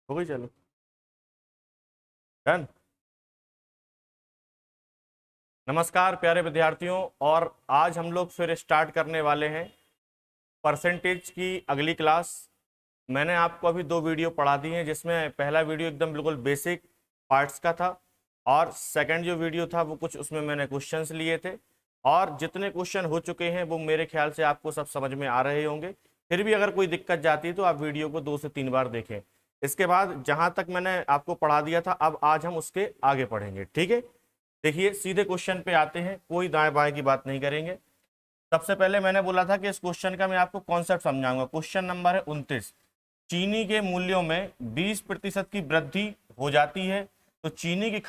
हो गई, चलो डन। नमस्कार प्यारे विद्यार्थियों, और आज हम लोग फिर स्टार्ट करने वाले हैं परसेंटेज की अगली क्लास। मैंने आपको अभी 2 वीडियो पढ़ा दी हैं, जिसमें पहला वीडियो एकदम बिल्कुल बेसिक पार्ट्स का था, और सेकंड जो वीडियो था वो कुछ उसमें मैंने क्वेश्चंस लिए थे। और जितने क्वेश्चन हो चुके हैं वो मेरे ख्याल से आपको सब समझ में आ रहे होंगे। फिर भी अगर कोई दिक्कत जाती है तो आप वीडियो को 2 से 3 बार देखें। इसके बाद जहां तक मैंने आपको पढ़ा दिया था, अब आज हम उसके आगे पढ़ेंगे, ठीक है। देखिए सीधे क्वेश्चन पे आते हैं, कोई दाएं बाएं की बात नहीं करेंगे। सबसे पहले मैंने बोला था कि इस क्वेश्चन का मैं आपको कॉन्सेप्ट समझाऊंगा। क्वेश्चन नंबर है 29। चीनी के मूल्यों में 20% की वृद्धि हो जाती है तो चीनी की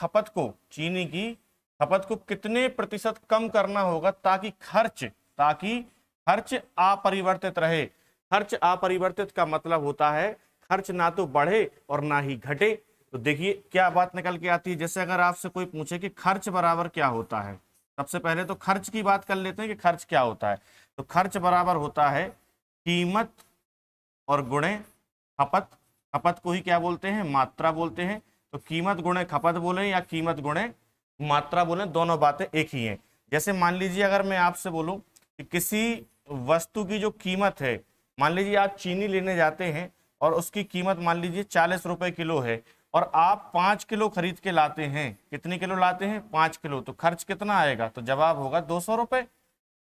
खपत को कितने प्रतिशत कम करना होगा ताकि खर्च अपरिवर्तित रहे। खर्च अपरिवर्तित का मतलब होता है खर्च ना तो बढ़े और ना ही घटे। तो देखिए क्या बात निकल के आती है। जैसे अगर आपसे कोई पूछे कि खर्च बराबर क्या होता है, सबसे पहले तो खर्च की बात कर लेते हैं कि खर्च क्या होता है। तो खर्च बराबर होता है कीमत और गुणे खपत। खपत को ही क्या बोलते हैं, मात्रा बोलते हैं। तो कीमत गुणे खपत बोले या कीमत गुणे मात्रा बोले, दोनों बातें एक ही हैं। जैसे मान लीजिए अगर मैं आपसे बोलूं कि किसी वस्तु की जो कीमत है, मान लीजिए आप चीनी लेने जाते हैं और उसकी कीमत मान लीजिए 40 रुपए किलो है, और आप 5 किलो खरीद के लाते हैं। कितनी किलो लाते हैं, 5 किलो। तो खर्च कितना आएगा, तो जवाब होगा 200 रुपए।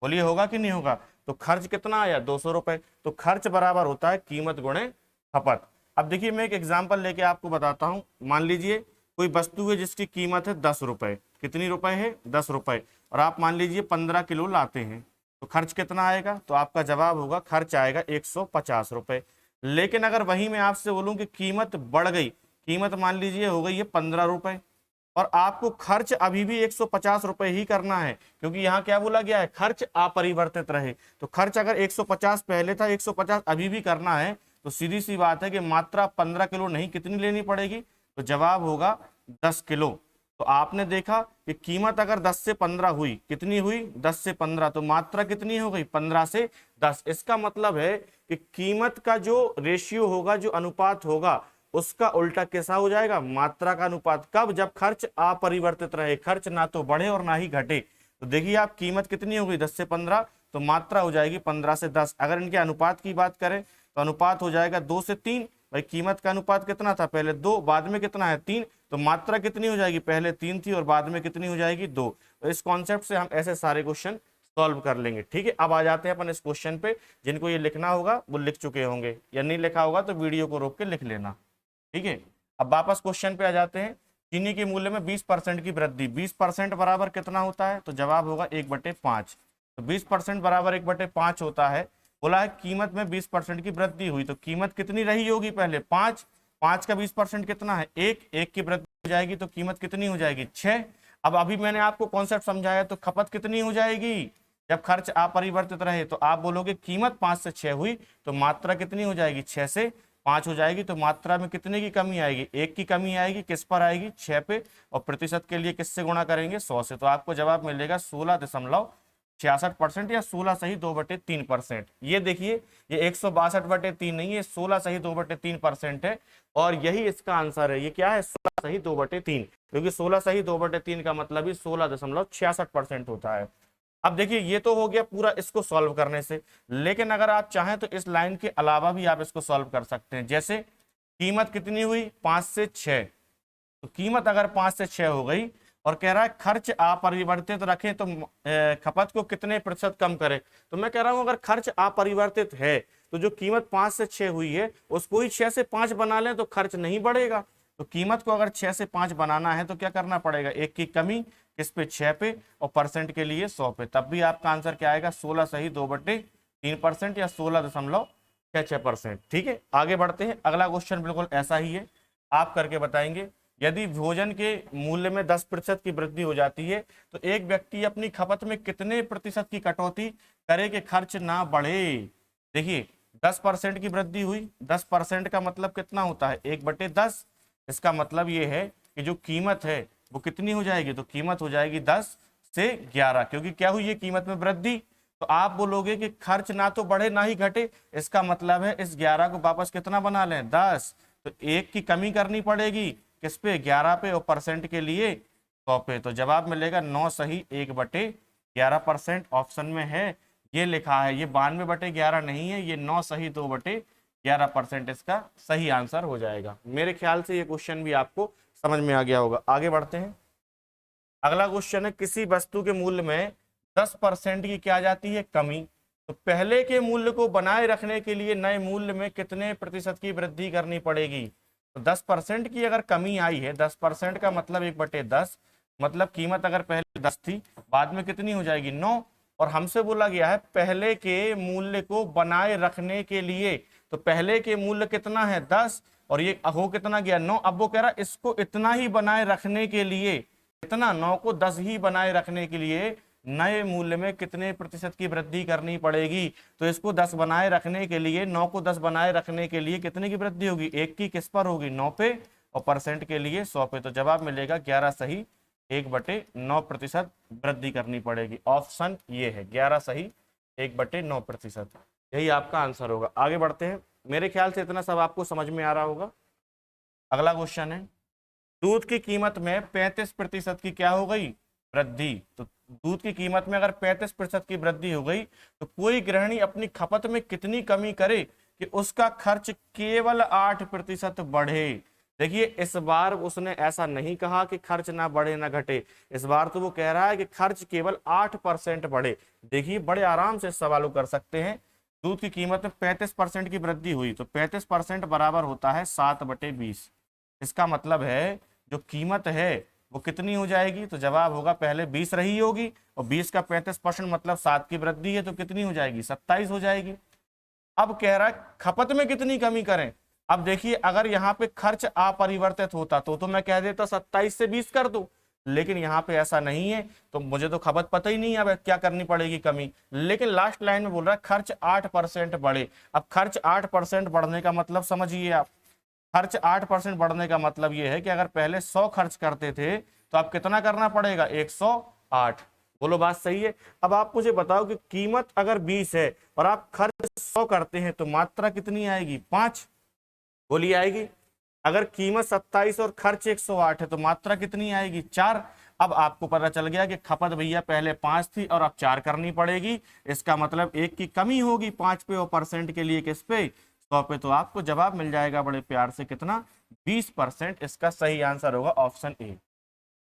बोलिए होगा कि नहीं होगा। तो खर्च कितना आया, 200 रुपए। तो खर्च बराबर होता है कीमत गुणे खपत। अब देखिए मैं एक एग्जांपल लेके आपको बताता हूं। मान लीजिए कोई वस्तु है जिसकी कीमत है 10 रुपए। कितनी रुपए है, 10 रुपए। और आप मान लीजिए 15 किलो लाते हैं, तो खर्च कितना आएगा, तो आपका जवाब होगा खर्च आएगा 150 रुपए। लेकिन अगर वही मैं आपसे बोलूं कि कीमत बढ़ गई, कीमत मान लीजिए हो गई है 15 रुपए, और आपको खर्च अभी भी 150 रुपए ही करना है, क्योंकि यहाँ क्या बोला गया है, खर्च अपरिवर्तित रहे। तो खर्च अगर 150 पहले था, 150 अभी भी करना है, तो सीधी सी बात है कि मात्रा 15 किलो नहीं, कितनी लेनी पड़ेगी, तो जवाब होगा 10 किलो। तो आपने देखा कि कीमत अगर 10 से 15 हुई, कितनी हुई, 10 से 15, तो मात्रा कितनी हो गई, 15 से 10। इसका मतलब है कि कीमत का जो रेशियो होगा, जो अनुपात होगा, उसका उल्टा कैसा हो जाएगा, मात्रा का अनुपात। कब, जब खर्च अपरिवर्तित रहे, खर्च ना तो बढ़े और ना ही घटे। तो देखिए आप कीमत कितनी हो गई, 10 से 15, तो मात्रा हो जाएगी 15 से 10। अगर इनके अनुपात की बात करें तो अनुपात हो जाएगा 2 से 3। भाई कीमत का अनुपात कितना था, पहले 2, बाद में कितना है, 3। तो मात्रा कितनी हो जाएगी, पहले 3 थी और बाद में कितनी हो जाएगी, 2। तो इस कॉन्सेप्ट से हम ऐसे सारे क्वेश्चन सॉल्व कर लेंगे, ठीक है। अब आ जाते हैं अपन इस क्वेश्चन पे। जिनको ये लिखना होगा वो लिख चुके होंगे, या नहीं लिखा होगा तो वीडियो को रोक के लिख लेना, ठीक है। अब वापस क्वेश्चन पे आ जाते हैं। चीनी के मूल्य में 20% की वृद्धि, 20% बराबर कितना होता है, तो जवाब होगा 1/5। तो 20% बराबर 1/5 होता है। बोला है कीमत में 20% की वृद्धि हुई, तो कीमत कितनी रही होगी, पहले 5, 5 का 20% कितना है, 1, 1 की वृद्धि हो जाएगी तो कीमत कितनी हो जाएगी, 6। अब अभी मैंने आपको कॉन्सेप्ट समझाया, तो खपत कितनी हो जाएगी, जब खर्च अपरिवर्तित रहे, तो आप बोलोगे कीमत 5 से 6 हुई, तो मात्रा कितनी हो जाएगी, 6 से 5 हो जाएगी। तो मात्रा में कितने की कमी आएगी, 1 की कमी आएगी। किस पर आएगी, 6 पे। और प्रतिशत के लिए किससे गुणा करेंगे, 100 से। तो आपको जवाब मिलेगा 16.66%, या 16 सही 2/3%। ये देखिए ये 162/3 नहीं है, 16 सही 2/3% है। और यही इसका आंसर है। ये क्या है, 16 सही 2/3, क्योंकि 16 सही 2/3 का मतलब ही 16.66% होता है। अब देखिए ये तो हो गया पूरा इसको सॉल्व करने से, लेकिन अगर आप चाहें तो इस लाइन के अलावा भी आप इसको सॉल्व कर सकते हैं। जैसे कीमत कितनी हुई, 5 से 6। तो कीमत अगर 5 से 6 हो गई और कह रहा है खर्च अपरिवर्तित रखें, तो खपत को कितने प्रतिशत कम करें। तो मैं कह रहा हूं अगर खर्च अपरिवर्तित है तो जो कीमत 5 से 6 हुई है उसको ही 6 से 5 बना लें तो खर्च नहीं बढ़ेगा। तो कीमत को अगर 6 से 5 बनाना है तो क्या करना पड़ेगा, 1 की कमी, किस पे, 6 पे, और परसेंट के लिए 100 पे। तब भी आपका आंसर क्या आएगा, 16 सही 2/3%, या 16.66%, ठीक है। आगे बढ़ते हैं, अगला क्वेश्चन बिल्कुल ऐसा ही है, आप करके बताएंगे। यदि भोजन के मूल्य में 10% की वृद्धि हो जाती है तो एक व्यक्ति अपनी खपत में कितने प्रतिशत की कटौती करे कि खर्च ना बढ़े। देखिए 10% की वृद्धि हुई, 10% का मतलब कितना होता है, 1/10। इसका मतलब ये है कि जो कीमत है वो कितनी हो जाएगी, तो कीमत हो जाएगी 10 से 11, क्योंकि क्या हुई है, कीमत में वृद्धि। तो आप बोलोगे कि खर्च ना तो बढ़े ना ही घटे, इसका मतलब है इस 11 को वापस कितना बना लें, 10। तो 1 की कमी करनी पड़ेगी किस पे, 11 पे, और परसेंट के लिए 100 पे। तो जवाब मिलेगा 9 सही 1/11%। ऑप्शन में है ये लिखा है, ये 92/11 नहीं है, ये 9 सही 2/11% इसका सही आंसर हो जाएगा। मेरे ख्याल से ये क्वेश्चन भी आपको समझ में आ गया होगा। आगे बढ़ते हैं। अगला क्वेश्चन है, किसी वस्तु के मूल्य में 10% की क्या आ जाती है, कमी। तो पहले के मूल्य को बनाए रखने के लिए नए मूल्य में कितने प्रतिशत की वृद्धि करनी पड़ेगी। तो 10% की अगर कमी आई है, 10% का मतलब 1/10, मतलब कीमत अगर पहले 10 थी, बाद में कितनी हो जाएगी, 9। और हमसे बोला गया है पहले के मूल्य को बनाए रखने के लिए, तो पहले के मूल्य कितना है, 10, और ये हो कितना गया, 9। अब वो कह रहा है इसको इतना ही बनाए रखने के लिए, इतना 9 को 10 ही बनाए रखने के लिए नए मूल्य में कितने प्रतिशत की वृद्धि करनी पड़ेगी। तो इसको 10 बनाए रखने के लिए, 9 को 10 बनाए रखने के लिए कितने की वृद्धि होगी, 1 की किस पर होगी, 9 पे, और परसेंट के लिए 100 पे। तो जवाब मिलेगा 11 सही 1/9% वृद्धि करनी पड़ेगी। ऑप्शन ये है 11 सही 1/9%, यही आपका आंसर होगा। आगे बढ़ते हैं। मेरे ख्याल से इतना सब आपको समझ में आ रहा होगा। अगला क्वेश्चन है, दूध की कीमत में 35% की क्या हो गई, वृद्धि। तो दूध की कीमत में अगर 35% की वृद्धि हो गई तो कोई गृहिणी अपनी खपत में कितनी कमी करे कि उसका खर्च केवल 8% बढ़े। देखिए इस बार उसने ऐसा नहीं कहा कि खर्च ना बढ़े ना घटे, इस बार तो वो कह रहा है कि खर्च केवल 8% बढ़े। देखिए बड़े आराम से सवाल कर सकते हैं। दूध की कीमत में 35% की वृद्धि हुई, तो 35% बराबर होता है 7/20। इसका मतलब है जो कीमत है वो कितनी हो जाएगी, तो जवाब होगा पहले 20 रही होगी, और 20 का 35% मतलब 7 की वृद्धि है, तो कितनी हो जाएगी, 27 हो जाएगी। अब कह रहा है खपत में कितनी कमी करें। अब देखिए अगर यहाँ पे खर्च अपरिवर्तित होता तो मैं कह देता 27 से 20 कर दो, लेकिन यहाँ पे ऐसा नहीं है, तो मुझे तो खपत पता ही नहीं है अब क्या करनी पड़ेगी कमी। लेकिन लास्ट लाइन में बोल रहा है खर्च 8% बढ़े। अब खर्च 8% बढ़ने का मतलब समझिए आप, खर्च 8% बढ़ने का मतलब यह है कि अगर पहले 100 खर्च करते थे तो अब कितना करना पड़ेगा, 108। बोलो बात सही है। अब आप मुझे बताओ कि कीमत अगर 20 है और आप खर्च 100 करते हैं तो मात्रा कितनी आएगी, 5। बोलिए आएगी। अगर कीमत 27 और खर्च 108 है तो मात्रा कितनी आएगी, 4। अब आपको पता चल गया कि खपत भैया पहले 5 थी और अब 4 करनी पड़ेगी। इसका मतलब 1 की कमी होगी 5 पे, और परसेंट के लिए किस पे, 100 पे। तो आपको जवाब मिल जाएगा बड़े प्यार से कितना, 20%। इसका सही आंसर होगा ऑप्शन ए।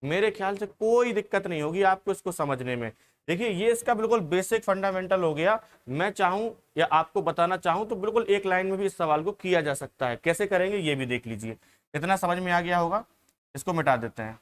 मेरे ख्याल से कोई दिक्कत नहीं होगी आपको इसको समझने में। देखिए ये इसका बिल्कुल बेसिक फंडामेंटल हो गया। मैं चाहूं या आपको बताना चाहूं तो बिल्कुल एक लाइन में भी इस सवाल को किया जा सकता है। कैसे करेंगे ये भी देख लीजिए। इतना समझ में आ गया होगा, इसको मिटा देते हैं।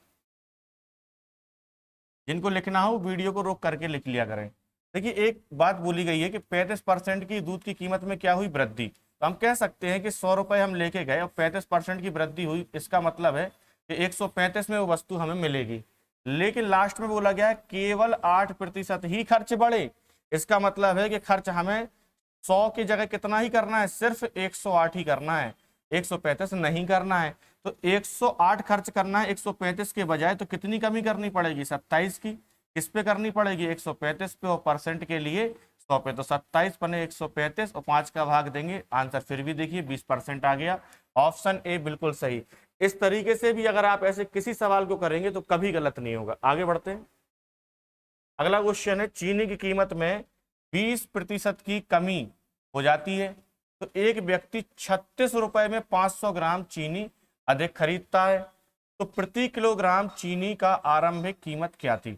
जिनको लिखना हो वीडियो को रोक करके लिख लिया करें। देखिए एक बात बोली गई है कि 35% की दूध की कीमत में क्या हुई, वृद्धि। तो हम कह सकते हैं कि 100 रुपए हम लेके गए और 35% की वृद्धि हुई, इसका मतलब है कि 135 में वो वस्तु हमें मिलेगी। लेकिन लास्ट में बोला गया है केवल 8% ही खर्च बढ़े। इसका मतलब है कि खर्च हमें 100 की जगह कितना ही करना है, सिर्फ 108 ही करना है, 135 नहीं करना है। तो 108 खर्च करना है 135 के बजाय, तो कितनी कमी करनी पड़ेगी, 27 की। किस पे करनी पड़ेगी, 135 पे, और परसेंट के लिए 100 पे। तो 27 पने 135 और 5 का भाग देंगे, आंसर फिर भी देखिए 20% आ गया। ऑप्शन ए बिल्कुल सही। इस तरीके से भी अगर आप ऐसे किसी सवाल को करेंगे तो कभी गलत नहीं होगा। आगे बढ़ते हैं। अगला क्वेश्चन है, चीनी की कीमत में 20% की कमी हो जाती है तो एक व्यक्ति 36 रुपए में 500 ग्राम चीनी अधिक खरीदता है, तो प्रति किलोग्राम चीनी का आरंभिक कीमत क्या थी।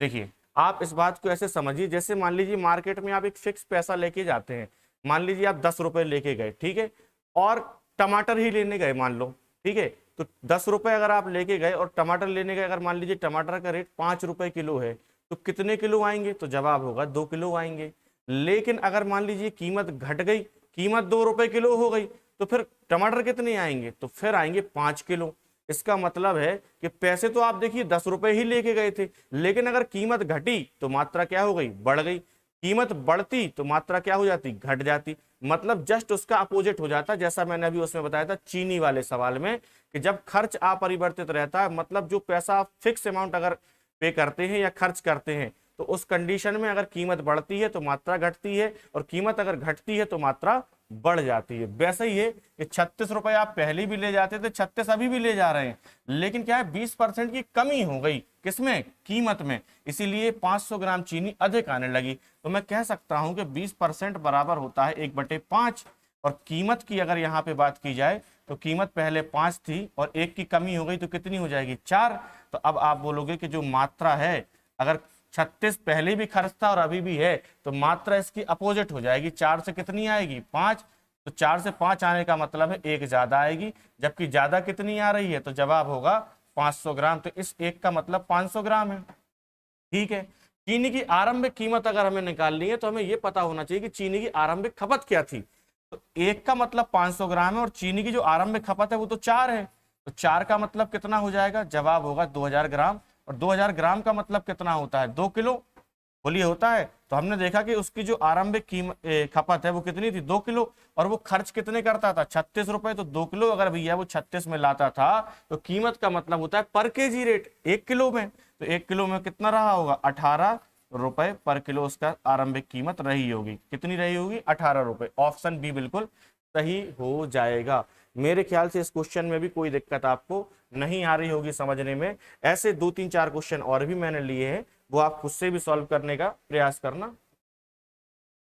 देखिए आप इस बात को ऐसे समझिए, जैसे मान लीजिए मार्केट में आप एक फिक्स पैसा लेके जाते हैं। मान लीजिए आप 10 रुपए लेके गए, ठीक है, और टमाटर ही लेने गए मान लो, ठीक है। तो 10 रुपए अगर आप लेके गए और टमाटर लेने गए, अगर मान लीजिए टमाटर का रेट 5 रुपए किलो है, तो कितने किलो आएंगे, तो जवाब होगा 2 किलो आएंगे। लेकिन अगर मान लीजिए कीमत घट गई, कीमत 2 रुपए किलो हो गई, तो फिर टमाटर कितने आएंगे, तो फिर आएंगे 5 किलो। इसका मतलब है कि पैसे तो आप देखिए 10 रुपए ही लेके गए थे, लेकिन अगर कीमत घटी तो मात्रा क्या हो गई, बढ़ गई। कीमत बढ़ती तो मात्रा क्या हो जाती, घट जाती। मतलब जस्ट उसका अपोजिट हो जाता, जैसा मैंने अभी उसमें बताया था चीनी वाले सवाल में, कि जब खर्च अपरिवर्तित रहता है, मतलब जो पैसा फिक्स अमाउंट अगर पे करते हैं या खर्च करते हैं, तो उस कंडीशन में अगर कीमत बढ़ती है तो मात्रा घटती है, और कीमत अगर घटती है तो मात्रा बढ़ जाती है। वैसे ही है कि 36 रुपए आप पहले भी ले जाते थे, 36 अभी भी ले जा रहे हैं, लेकिन क्या है 20% की कमी हो गई किसमें, कीमत में, इसीलिए 500 ग्राम चीनी अधिक आने लगी। तो मैं कह सकता हूं कि 20% बराबर होता है 1/5, और कीमत की अगर यहाँ पे बात की जाए तो कीमत पहले 5 थी और 1 की कमी हो गई तो कितनी हो जाएगी, 4। तो अब आप बोलोगे कि जो मात्रा है, अगर 36 पहले भी खर्च था और अभी भी है, तो मात्रा इसकी अपोजिट हो जाएगी, 4 से कितनी आएगी, 5। तो 4 से 5 आने का मतलब है 1 ज्यादा आएगी, जबकि ज्यादा कितनी आ रही है, तो जवाब होगा 500 ग्राम। तो इस 1 का मतलब 500 ग्राम है। ठीक है, चीनी की आरंभिक कीमत अगर हमें निकालनी है तो हमें यह पता होना चाहिए कि चीनी की आरंभिक खपत क्या थी। तो 1 का मतलब 500 ग्राम है, और चीनी की जो आरंभिक खपत है वो तो 4 है, तो 4 का मतलब कितना हो जाएगा, जवाब होगा 2000 ग्राम। और 2000 ग्राम का मतलब कितना होता है, 2 किलो, बोलिए होता है। तो हमने देखा कि उसकी जो आरंभिक कीमत खपत है वो कितनी थी, 2 किलो, और वो खर्च कितने करता था, 36 रुपए। तो 2 किलो अगर भैया वो 36 में लाता था तो कीमत का मतलब होता है पर केजी रेट 1 किलो में। तो 1 किलो में कितना रहा होगा, 18 रुपए पर किलो उसका आरंभिक कीमत रही होगी। कितनी रही होगी, 18 रुपए। ऑप्शन बी बिल्कुल सही हो जाएगा। मेरे ख्याल से इस क्वेश्चन में भी कोई दिक्कत आपको नहीं आ रही होगी समझने में। ऐसे 2-3-4 क्वेश्चन और भी मैंने लिए हैं, वो आप खुद से भी सॉल्व करने का प्रयास करना।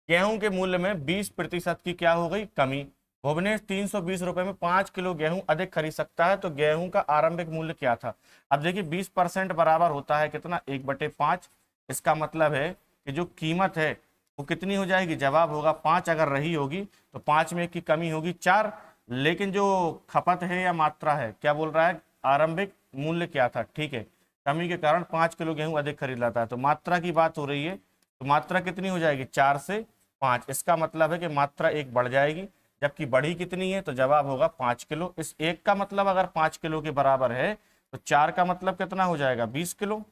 गेहूं के मूल्य में 20% की क्या हो गई, कमी। भुवनेश 320 रुपए में 5 किलो गेहूं अधिक खरीद सकता है, तो गेहूं का आरंभिक मूल्य क्या था। अब देखिए 20% बराबर होता है कितना, 1/5। इसका मतलब है कि जो कीमत है वो कितनी हो जाएगी, जवाब होगा 5 अगर रही होगी तो 5 में 1 की कमी होगी 4। लेकिन जो खपत है या मात्रा है, क्या बोल रहा है, आरंभिक मूल्य क्या था, ठीक है, कमी के कारण 5 किलो गेहूं अधिक खरीद लाता है, तो मात्रा की बात हो रही है, तो मात्रा कितनी हो जाएगी, 4 से 5। इसका मतलब है कि मात्रा 1 बढ़ जाएगी, जबकि बढ़ी कितनी है, तो जवाब होगा 5 किलो। इस 1 का मतलब अगर 5 किलो के बराबर है तो 4 का मतलब कितना हो जाएगा, 20 किलो।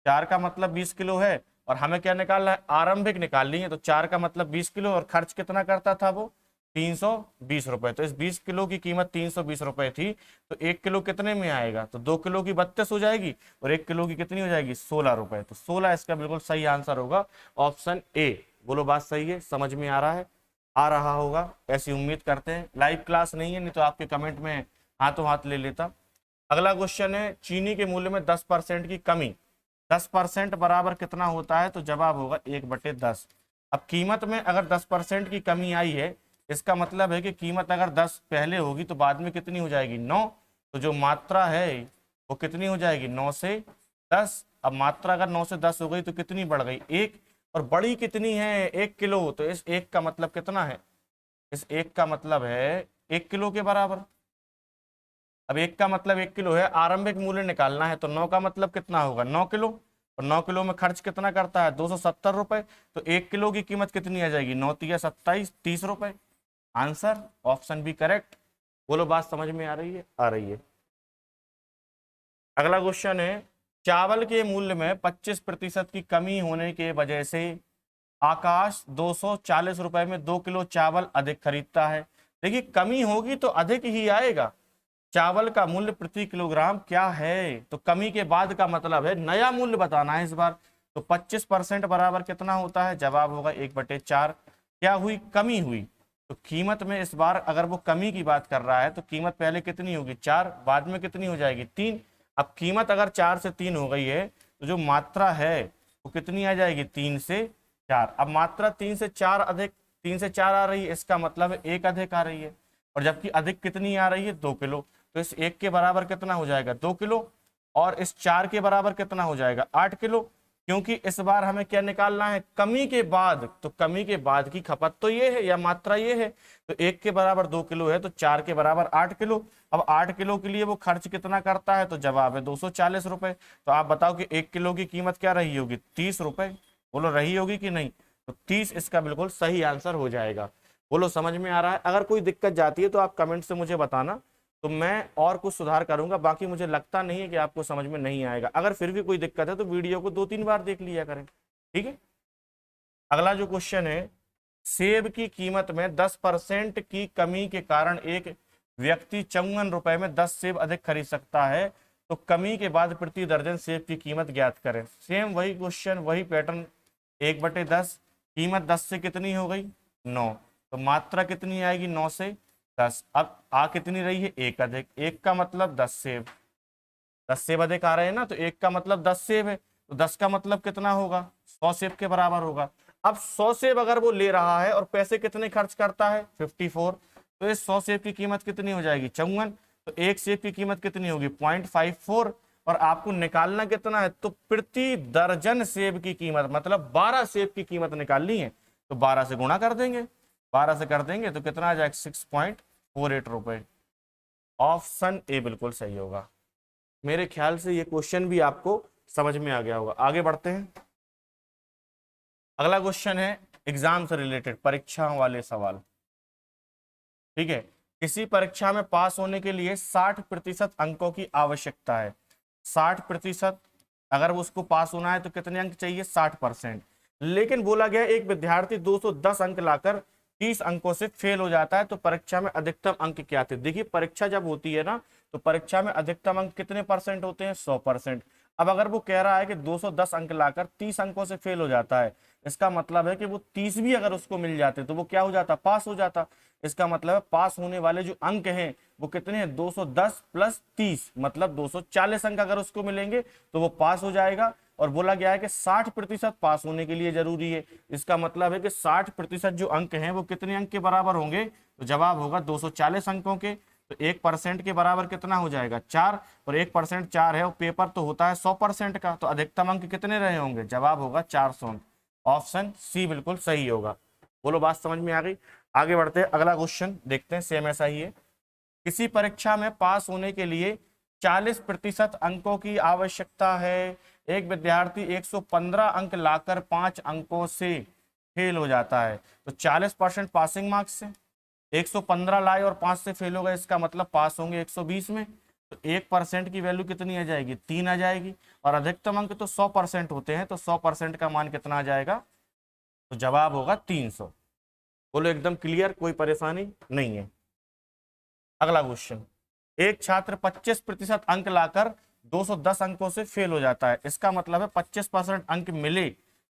4 का मतलब 20 किलो है, और हमें क्या निकालना है, आरंभिक निकालनी है। तो 4 का मतलब 20 किलो, और खर्च कितना करता था वो, 320 रुपए। तो इस 20 किलो की कीमत 320 रुपए थी, तो 1 किलो कितने में आएगा, तो 2 किलो की 32 हो जाएगी, और 1 किलो की कितनी हो जाएगी, 16 रुपए। तो 16 इसका बिल्कुल सही आंसर होगा, ऑप्शन ए। बोलो बात सही है, समझ में आ रहा है, आ रहा होगा, ऐसी उम्मीद करते हैं। लाइव क्लास नहीं है, नहीं तो आपके कमेंट में हाथों हाथ ले लेता। अगला क्वेश्चन है, चीनी के मूल्य में 10% की कमी, 10% बराबर कितना होता है, तो जवाब होगा 1/10। अब कीमत में अगर 10% की कमी आई है, इसका मतलब है कि कीमत अगर 10 पहले होगी तो बाद में कितनी हो जाएगी, 9। तो जो मात्रा है वो कितनी हो जाएगी, 9 से 10। अब मात्रा अगर 9 से 10 हो गई तो कितनी बढ़ गई, 1, और बड़ी कितनी है, 1 किलो। तो इस 1 का मतलब कितना है, इस 1 का मतलब है 1 किलो के बराबर। अब 1 का मतलब 1 किलो है, आरंभिक मूल्य निकालना है, तो 9 का मतलब कितना होगा, 9 किलो, और 9 किलो में खर्च कितना करता है, 270 रुपए। तो 1 किलो की कीमत कितनी आ जाएगी, 9 तिया 27, 30 रुपए। Answer option B correct. बोलो बात समझ में आ रही है, आ रही है। अगला क्वेश्चन है, चावल के मूल्य में 25% की कमी होने के वजह से आकाश 240 रुपए में 2 किलो चावल अधिक खरीदता है। देखिए कमी होगी तो अधिक ही आएगा। चावल का मूल्य प्रति किलोग्राम क्या है, तो कमी के बाद का मतलब है नया मूल्य बताना है इस बार। तो 25% बराबर कितना होता है, जवाब होगा 1/4। क्या हुई, कमी हुई, तो कीमत में इस बार अगर वो कमी की बात कर रहा है तो कीमत पहले कितनी होगी, 4, बाद में कितनी हो जाएगी, 3। अब कीमत अगर 4 से 3 हो गई है तो जो मात्रा है वो कितनी आ जाएगी, 3 से 4। अब मात्रा 3 से 4 अधिक, 3 से 4 आ रही है, इसका मतलब है 1 अधिक आ रही है, और जबकि अधिक कितनी आ रही है, 2 किलो। तो इस 1 के बराबर कितना हो जाएगा, 2 किलो, और इस 4 के बराबर कितना हो जाएगा, 8 किलो। क्योंकि इस बार हमें क्या निकालना है, कमी के बाद। तो कमी के बाद की खपत तो ये है, या मात्रा ये है। तो 1 के बराबर 2 किलो है, तो 4 के बराबर 8 किलो। अब 8 किलो के लिए वो खर्च कितना करता है, तो जवाब है 240 रुपए। तो आप बताओ कि 1 किलो की कीमत क्या रही होगी, 30 रुपए। बोलो रही होगी कि नहीं, तो 30 इसका बिल्कुल सही आंसर हो जाएगा। बोलो समझ में आ रहा है। अगर कोई दिक्कत जाती है तो आप कमेंट से मुझे बताना, तो मैं और कुछ सुधार करूंगा। बाकी मुझे लगता नहीं है कि आपको समझ में नहीं आएगा। अगर फिर भी कोई दिक्कत है तो वीडियो को 2-3 बार देख लिया करें, ठीक है। अगला जो क्वेश्चन है, सेब की कीमत में 10% की कमी के कारण एक व्यक्ति 54 रुपए में 10 सेब अधिक खरीद सकता है, तो कमी के बाद प्रति दर्जन सेब की कीमत ज्ञात करें। सेम वही क्वेश्चन, वही पैटर्न, 1/10, कीमत 10 से कितनी हो गई 9, तो मात्रा कितनी आएगी 9 से 10। अब आ कितनी रही है 1 अधिक, 1 का मतलब 10 सेब, 10 सेब अधिक आ रहे हैं ना, तो 1 का मतलब 10 सेब है, तो 10 का मतलब कितना होगा 100 सेब के बराबर होगा। अब 100 सेब अगर वो ले रहा है और पैसे कितने खर्च करता है 54, तो ये 100 सेब की कीमत कितनी हो जाएगी 54, तो एक सेब की कीमत कितनी होगी 0.54, और आपको निकालना कितना है, तो प्रति दर्जन सेब की कीमत, मतलब 12 सेब की कीमत निकालनी है, तो 12 से गुणा कर देंगे, 12 से कर देंगे तो कितना आ जाएगा 6.48 रुपए। ऑप्शन ए बिल्कुल सही होगा। मेरे ख्याल से ये क्वेश्चन भी आपको समझ में आ गया होगा। आगे बढ़ते हैं, अगला क्वेश्चन है एग्जाम से रिलेटेड, परीक्षा वाले सवाल। ठीक है, किसी परीक्षा में पास होने के लिए 60% अंकों की आवश्यकता है। 60%, अगर उसको पास होना है तो कितने अंक चाहिए 60%। लेकिन बोला गया एक विद्यार्थी 210 अंक लाकर 30 अंकों से फेल हो जाता है, तो परीक्षा में अधिकतम अंक क्या थे। देखिए परीक्षा जब होती है ना, तो परीक्षा में अधिकतम अंक कितने परसेंट होते हैं 100%। अब अगर वो कह रहा है कि 210 अंक लाकर 30 अंकों से फेल हो जाता है, इसका मतलब है कि वो 30 भी अगर उसको मिल जाते तो वो क्या हो जाता पास हो जाता। इसका मतलब है पास होने वाले जो अंक हैं वो कितने हैं 210 प्लस 30, मतलब 240 अंक अगर उसको मिलेंगे तो वो पास हो जाएगा। और बोला गया है कि 60% पास होने के लिए जरूरी है। इसका मतलब है कि 60% जो अंक हैं वो कितने अंक के बराबर होंगे, तो जवाब होगा 240 अंकों के। तो 1% के बराबर कितना हो जाएगा 4, और 1% 4 है, और पेपर तो होता है 100% का, तो अधिकतम अंक कितने रहे होंगे, जवाब होगा 400 अंक। ऑप्शन सी बिल्कुल सही होगा। बोलो बात समझ में आ गई। आगे बढ़ते हैं, अगला क्वेश्चन देखते हैं, सेम ऐसा ही है। किसी परीक्षा में पास होने के लिए 40% अंकों की आवश्यकता है। एक विद्यार्थी 115 अंक लाकर 5 अंकों से फेल हो जाता है, तो 40% पासिंग मार्क्स से 115 लाए और 5 से फेल हो गए, इसका मतलब पास होंगे 120 में। तो 1% की वैल्यू कितनी आ जाएगी 3 आ जाएगी, और अधिकतम अंक तो 100% होते हैं, तो 100% का मान कितना आ जाएगा, तो जवाब होगा 300। बोलो एकदम क्लियर, कोई परेशानी नहीं है। अगला क्वेश्चन, एक छात्र 25% अंक लाकर 210 अंकों से फेल हो जाता है। इसका मतलब है 25% अंक मिले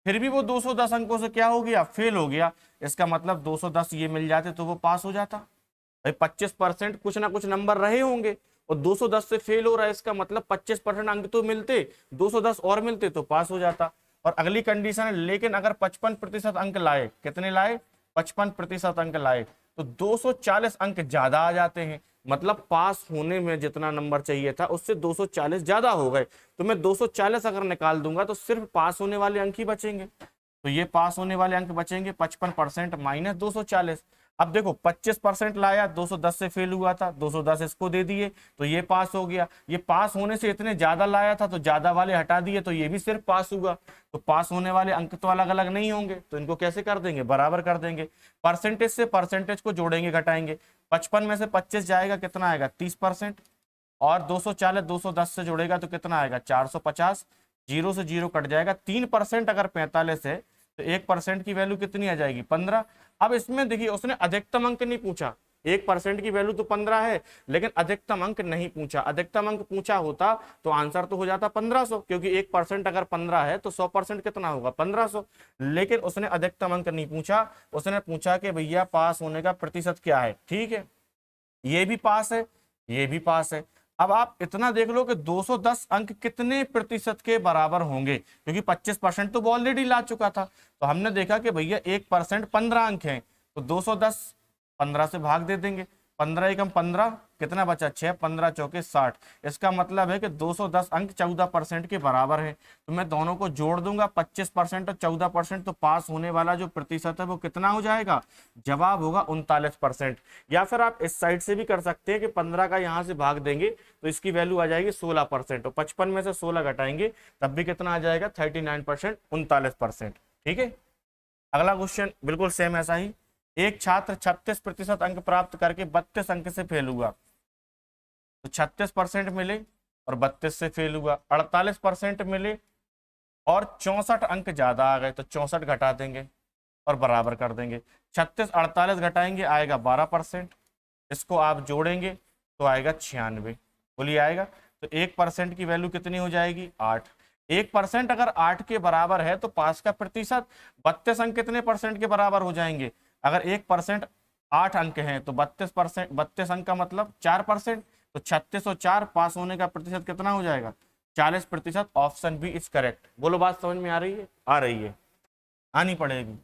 फिर भी वो 210 अंकों से क्या हो गया फेल हो गया। इसका मतलब 210 ये मिल जाते तो वो पास हो जाता। भाई 25% कुछ ना कुछ नंबर रहे होंगे, और 210 से फेल हो रहा है, इसका मतलब 25% अंक तो मिलते, 210 और मिलते तो पास हो जाता। और अगली कंडीशन है, लेकिन अगर 55% अंक लाए, कितने लाए 55% अंक लाए, तो 240 अंक ज्यादा आ जाते हैं, मतलब पास होने में जितना नंबर चाहिए था उससे 240 ज्यादा हो गए। तो मैं 240 अगर निकाल दूंगा तो सिर्फ पास होने वाले अंक ही बचेंगे, तो ये पास होने वाले अंक बचेंगे 55% माइनस 240। अब देखो 25% लाया, 210 से फेल हुआ था, 210 इसको दे दिए तो ये पास हो गया। ये पास होने से इतने ज्यादा लाया था तो ज्यादा वाले हटा दिए, तो ये भी सिर्फ पास हुआ। तो पास होने वाले अंक तो अलग अलग नहीं होंगे, तो इनको कैसे कर देंगे बराबर कर देंगे। परसेंटेज से परसेंटेज को जोड़ेंगे घटाएंगे, 55 में से 25 जाएगा कितना आएगा 30%, और 240 210 से जोड़ेगा तो कितना आएगा 450, जीरो से जीरो कट जाएगा। 3% अगर 45 है तो 1% की वैल्यू कितनी आ जाएगी 15। अब इसमें देखिए उसने अधिकतम अंक नहीं पूछा, 1% की वैल्यू तो 15 है, लेकिन अधिकतम अंक नहीं पूछा। अधिकतम अंक पूछा होता तो आंसर तो हो जाता 1500, क्योंकि 1% अगर 15 है तो 100% कितना होगा 1500। लेकिन उसने अधिकतम अंक नहीं पूछा, उसने पूछा कि भैया पास होने का प्रतिशत क्या है। ठीक है, ये भी पास है, ये भी पास है। अब आप इतना देख लो कि 210 अंक कितने प्रतिशत के बराबर होंगे, क्योंकि 25% तो वो ऑलरेडी ला चुका था। तो हमने देखा कि भैया 1% 15 अंक हैं, तो 210 15 से भाग दे देंगे, 15 एकम 15 कितना बचा 6, 15 चौके 60। इसका मतलब है कि 210 अंक 14% के बराबर है। तो मैं दोनों को जोड़ दूंगा, 25% और 14%, तो पास होने वाला जो प्रतिशत है वो कितना हो जाएगा, जवाब होगा 39%। या फिर आप इस साइड से भी कर सकते हैं कि 15 का यहां से भाग देंगे तो इसकी वैल्यू आ जाएगी 16%, और 55 में से 16 घटाएंगे तब भी कितना आ जाएगा 39%, 39%। ठीक है, अगला क्वेश्चन बिल्कुल सेम ऐसा ही। एक छात्र 36% अंक प्राप्त करके 32 अंक से फेल हुआ, तो 36% मिले और 32 से फेल हुआ। 48% मिले और 64 अंक ज्यादा आ गए, तो 64 घटा देंगे और बराबर कर देंगे। 36 48 घटाएंगे आएगा 12%, इसको आप जोड़ेंगे तो आएगा 96। बोलिए आएगा, तो 1% की वैल्यू कितनी हो जाएगी 8। 1% अगर 8 के बराबर है तो पास का प्रतिशत 32 अंक कितने परसेंट के बराबर हो जाएंगे? अगर 1% 8 अंक हैं तो 32%, 32 अंक का मतलब 4%, तो 36 और 4 पास होने का प्रतिशत कितना हो जाएगा 40%। Option B is correct. बोलो बात समझ में आ रही है? आ रही है, आनी पड़ेगी।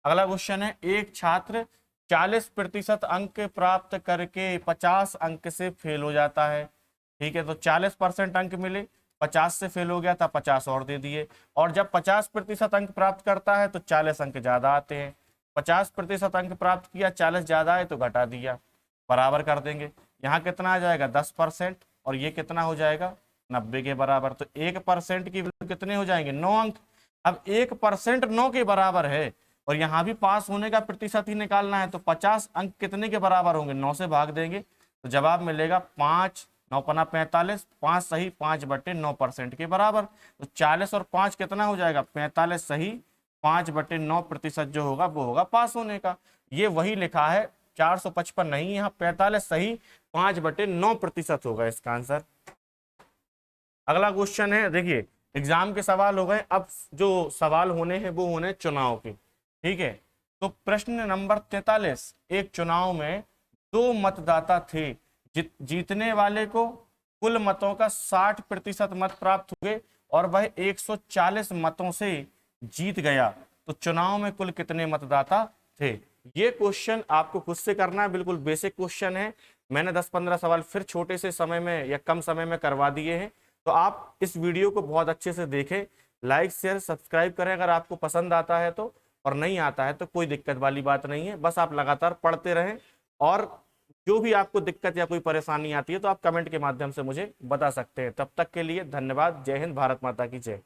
अगला क्वेश्चन है, एक छात्र 40% अंक प्राप्त करके 50 अंक से फेल हो जाता है। ठीक है, तो 40% अंक मिले, 50 से फेल हो गया था, 50 और दे दिए। और जब 50% अंक प्राप्त करता है तो 40 अंक ज्यादा आते हैं। 50% अंक प्राप्त किया, 40 ज्यादा है तो घटा दिया, बराबर कर देंगे। यहाँ कितना आ जाएगा 10%, और ये कितना हो जाएगा 90 के बराबर। तो 1% की वैल्यू कितने हो जाएंगे 9 अंक। अब 1% 9 के बराबर है, और यहाँ भी पास होने का प्रतिशत ही निकालना है, तो 50 अंक कितने के बराबर होंगे 9 से भाग देंगे तो जवाब मिलेगा 5, 9 पना 45, 5 सही 5/9% के बराबर। तो 40 और 5 कितना हो जाएगा 45 सही 5/9% जो होगा वो होगा पास होने का। ये वही लिखा है 455 नहीं, यहाँ 45 सही 5/9% होगा इसका आंसर। अगला क्वेश्चन है, देखिए एग्जाम के सवाल हो गए, अब जो सवाल होने हैं वो होने चुनाव के। ठीक है, तो प्रश्न नंबर 43, एक चुनाव में 2 मतदाता थे, जीतने वाले को कुल मतों का 60% मत प्राप्त हुए और वह 140 मतों से जीत गया, तो चुनाव में कुल कितने मतदाता थे? ये क्वेश्चन आपको खुद से करना है, बिल्कुल बेसिक क्वेश्चन है। मैंने 10-15 सवाल फिर छोटे से समय में या कम समय में करवा दिए हैं, तो आप इस वीडियो को बहुत अच्छे से देखें, लाइक शेयर सब्सक्राइब करें अगर आपको पसंद आता है तो, और नहीं आता है तो कोई दिक्कत वाली बात नहीं है, बस आप लगातार पढ़ते रहें। और जो भी आपको दिक्कत या कोई परेशानी आती है तो आप कमेंट के माध्यम से मुझे बता सकते हैं। तब तक के लिए धन्यवाद। जय हिंद, भारत माता की जय।